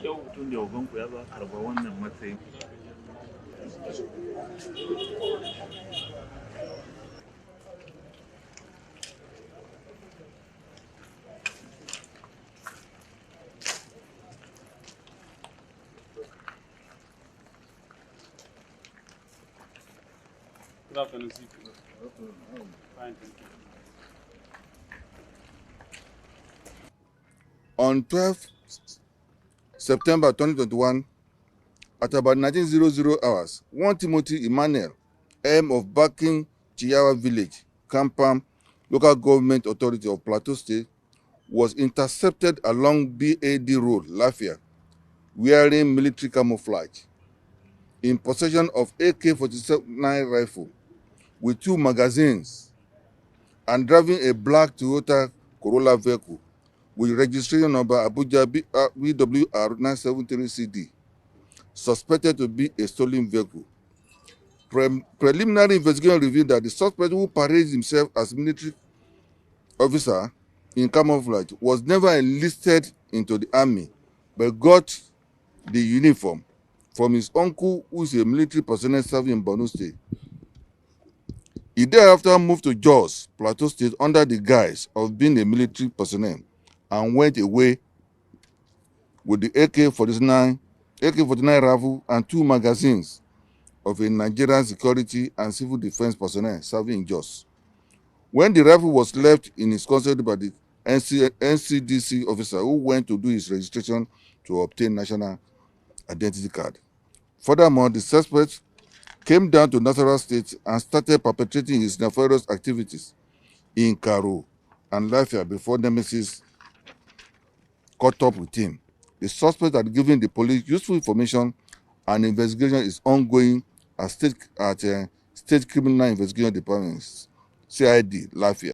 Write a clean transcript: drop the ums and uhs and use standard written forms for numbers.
Yau tun da ogonku ya zo karba wannan matsayin. Good afternoon, Chief. Fine, thank you. On 12 September 2021, at about 1900 hours, one Timothy Emmanuel, M of Bakin Chiyawa Village, Kampam, Local Government Authority of Plateau State, was intercepted along BAD Road, Lafia, wearing military camouflage, in possession of AK-49 rifle with 2 magazines, and driving a black Toyota Corolla vehicle with registration number Abuja BWR 973CD, suspected to be a stolen vehicle. Preliminary investigation revealed that the suspect, who parades himself as military officer in camouflage, was never enlisted into the army, but got the uniform from his uncle, who is a military personnel serving in Borno State. He thereafter moved to Jos, Plateau State, under the guise of being a military personnel, and went away with the AK-49 rifle and 2 magazines of a Nigerian security and civil defense personnel serving in Jos. When the rifle was left in his custody by the NCDC officer, who went to do his registration to obtain national identity card. Furthermore, the suspect came down to Nasarawa State and started perpetrating his nefarious activities in Karo and Lafia before Nemesis caught up with him. The suspect had given the police useful information, and investigation is ongoing at State Criminal Investigation Department, CID, Lafia.